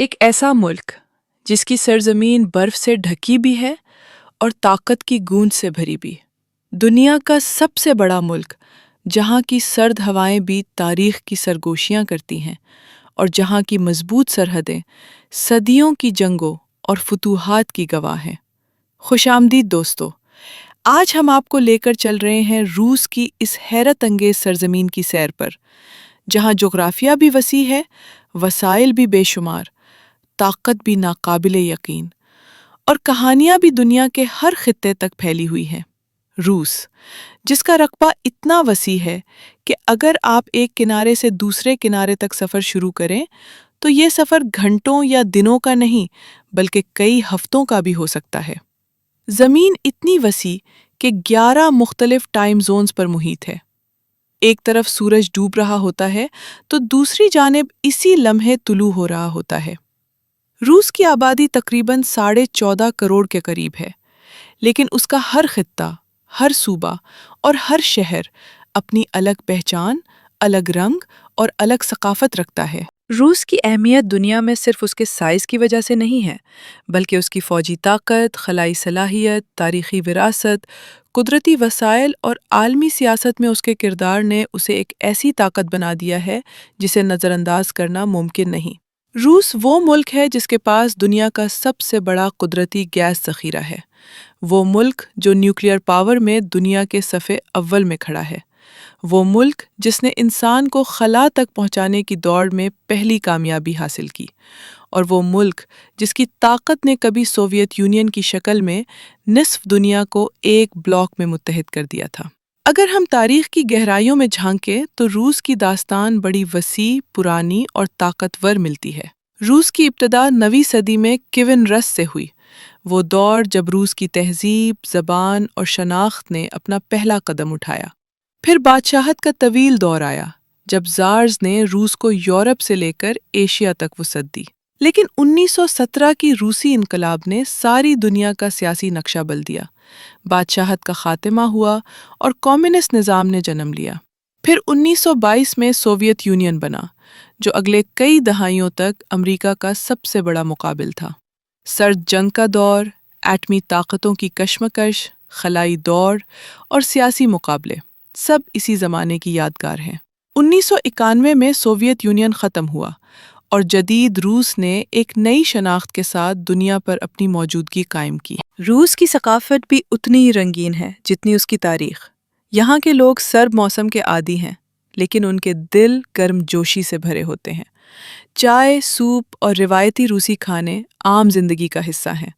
ایک ایسا ملک جس کی سرزمین برف سے ڈھکی بھی ہے اور طاقت کی گونج سے بھری بھی، دنیا کا سب سے بڑا ملک جہاں کی سرد ہوائیں بھی تاریخ کی سرگوشیاں کرتی ہیں اور جہاں کی مضبوط سرحدیں صدیوں کی جنگوں اور فتوحات کی گواہ ہیں۔ خوش آمدید دوستو، آج ہم آپ کو لے کر چل رہے ہیں روس کی اس حیرت انگیز سرزمین کی سیر پر، جہاں جغرافیہ بھی وسیع ہے، وسائل بھی بے شمار، طاقت بھی ناقابل یقین، اور کہانیاں بھی دنیا کے ہر خطے تک پھیلی ہوئی ہیں۔ روس، جس کا رقبہ اتنا وسیع ہے کہ اگر آپ ایک کنارے سے دوسرے کنارے تک سفر شروع کریں تو یہ سفر گھنٹوں یا دنوں کا نہیں بلکہ کئی ہفتوں کا بھی ہو سکتا ہے۔ زمین اتنی وسیع کہ 11 مختلف ٹائم زونز پر محیط ہے۔ ایک طرف سورج ڈوب رہا ہوتا ہے تو دوسری جانب اسی لمحے طلوع ہو رہا ہوتا ہے۔ روس کی آبادی تقریباً 14.5 کروڑ کے قریب ہے، لیکن اس کا ہر خطہ، ہر صوبہ اور ہر شہر اپنی الگ پہچان، الگ رنگ اور الگ ثقافت رکھتا ہے۔ روس کی اہمیت دنیا میں صرف اس کے سائز کی وجہ سے نہیں ہے، بلکہ اس کی فوجی طاقت، خلائی صلاحیت، تاریخی وراثت، قدرتی وسائل اور عالمی سیاست میں اس کے کردار نے اسے ایک ایسی طاقت بنا دیا ہے جسے نظر انداز کرنا ممکن نہیں۔ روس وہ ملک ہے جس کے پاس دنیا کا سب سے بڑا قدرتی گیس ذخیرہ ہے، وہ ملک جو نیوکلیئر پاور میں دنیا کے صفِ اول میں کھڑا ہے، وہ ملک جس نے انسان کو خلا تک پہنچانے کی دوڑ میں پہلی کامیابی حاصل کی، اور وہ ملک جس کی طاقت نے کبھی سوویت یونین کی شکل میں نصف دنیا کو ایک بلاک میں متحد کر دیا تھا۔ اگر ہم تاریخ کی گہرائیوں میں جھانکیں تو روس کی داستان بڑی وسیع، پرانی اور طاقتور ملتی ہے۔ روس کی ابتدا 9ویں صدی میں کیون رس سے ہوئی، وہ دور جب روس کی تہذیب، زبان اور شناخت نے اپنا پہلا قدم اٹھایا۔ پھر بادشاہت کا طویل دور آیا، جب زارز نے روس کو یورپ سے لے کر ایشیا تک وسعت دی۔ لیکن 1917 کی روسی انقلاب نے ساری دنیا کا سیاسی نقشہ بدل دیا، بادشاہت کا خاتمہ ہوا اور کمیونسٹ نظام نے جنم لیا۔ پھر 1922 میں سوویت یونین بنا، جو اگلے کئی دہائیوں تک امریکہ کا سب سے بڑا مقابل تھا۔ سرد جنگ کا دور، ایٹمی طاقتوں کی کشمکش، خلائی دوڑ اور سیاسی مقابلے، سب اسی زمانے کی یادگار ہیں۔ 1991 میں سوویت یونین ختم ہوا اور جدید روس نے ایک نئی شناخت کے ساتھ دنیا پر اپنی موجودگی قائم کی۔ روس کی ثقافت بھی اتنی ہی رنگین ہے جتنی اس کی تاریخ۔ یہاں کے لوگ سرد موسم کے عادی ہیں، لیکن ان کے دل گرم جوشی سے بھرے ہوتے ہیں۔ چائے، سوپ اور روایتی روسی کھانے عام زندگی کا حصہ ہیں۔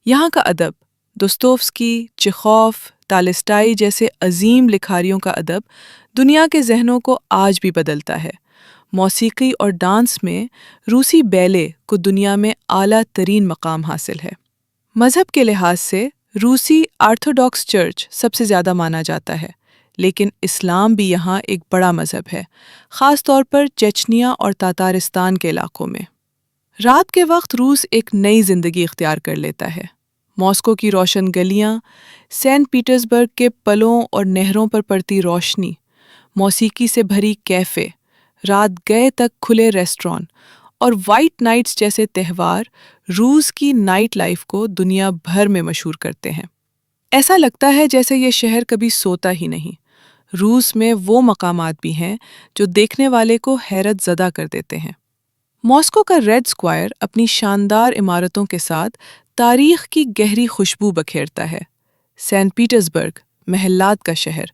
یہاں کا ادب، دوستویفسکی، چیخوف، ٹالسٹائی جیسے عظیم لکھاریوں کا ادب دنیا کے ذہنوں کو آج بھی بدلتا ہے۔ موسیقی اور ڈانس میں روسی بیلے کو دنیا میں اعلیٰ ترین مقام حاصل ہے۔ مذہب کے لحاظ سے روسی آرتھوڈاکس چرچ سب سے زیادہ مانا جاتا ہے، لیکن اسلام بھی یہاں ایک بڑا مذہب ہے، خاص طور پر چچنیا اور تاتارستان کے علاقوں میں۔ رات کے وقت روس ایک نئی زندگی اختیار کر لیتا ہے۔ ماسکو کی روشن گلیاں، سینٹ پیٹرزبرگ کے پلوں اور نہروں پر پڑتی روشنی، موسیقی سے بھری کیفے، رات گئے تک کھلے ریسٹوران اور وائٹ نائٹس جیسے تہوار روس کی نائٹ لائف کو دنیا بھر میں مشہور کرتے ہیں۔ ایسا لگتا ہے جیسے یہ شہر کبھی سوتا ہی نہیں۔ روس میں وہ مقامات بھی ہیں جو دیکھنے والے کو حیرت زدہ کر دیتے ہیں۔ ماسکو کا ریڈ اسکوائر اپنی شاندار عمارتوں کے ساتھ تاریخ کی گہری خوشبو بکھیرتا ہے۔ سینٹ پیٹرزبرگ، محلات کا شہر،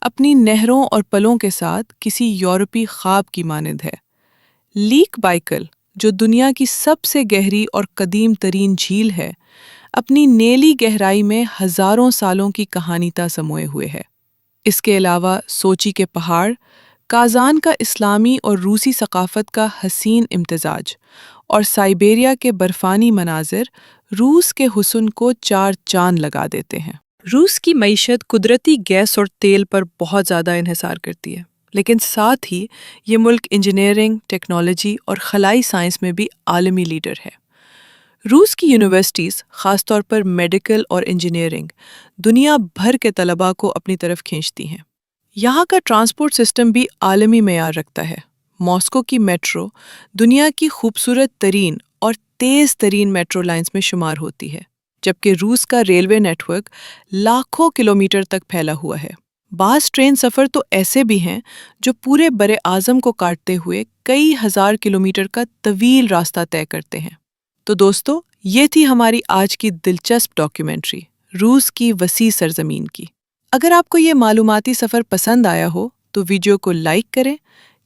اپنی نہروں اور پلوں کے ساتھ کسی یورپی خواب کی مانند ہے۔ لیک بائکل، جو دنیا کی سب سے گہری اور قدیم ترین جھیل ہے، اپنی نیلی گہرائی میں ہزاروں سالوں کی کہانی سموئے ہوئے ہے۔ اس کے علاوہ سوچی کے پہاڑ، کازان کا اسلامی اور روسی ثقافت کا حسین امتزاج، اور سائبیریا کے برفانی مناظر روس کے حسن کو چار چاند لگا دیتے ہیں۔ روس کی معیشت قدرتی گیس اور تیل پر بہت زیادہ انحصار کرتی ہے، لیکن ساتھ ہی یہ ملک انجینئرنگ، ٹیکنالوجی اور خلائی سائنس میں بھی عالمی لیڈر ہے۔ روس کی یونیورسٹیز، خاص طور پر میڈیکل اور انجینئرنگ، دنیا بھر کے طلباء کو اپنی طرف کھینچتی ہیں۔ یہاں کا ٹرانسپورٹ سسٹم بھی عالمی معیار رکھتا ہے۔ ماسکو کی میٹرو دنیا کی خوبصورت ترین اور تیز ترین میٹرو لائنز میں شمار ہوتی ہے، جبکہ روس کا ریلوے نیٹ ورک لاکھوں کلومیٹر تک پھیلا ہوا ہے۔ بعض ٹرین سفر تو ایسے بھی ہیں جو پورے بر اعظم کو کاٹتے ہوئے کئی ہزار کلومیٹر کا طویل راستہ طے کرتے ہیں۔ تو دوستو، یہ تھی ہماری آج کی دلچسپ ڈاکیومنٹری روس کی وسیع سرزمین کی۔ اگر آپ کو یہ معلوماتی سفر پسند آیا ہو تو ویڈیو کو لائک کریں،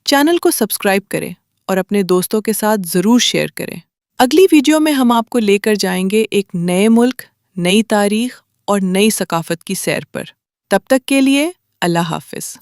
چینل کو سبسکرائب کریں اور اپنے دوستوں کے ساتھ ضرور شیئر کریں۔ اگلی ویڈیو میں ہم آپ کو لے کر جائیں گے ایک نئے ملک، نئی تاریخ اور نئی ثقافت کی سیر پر۔ تب تک کے لیے اللہ حافظ۔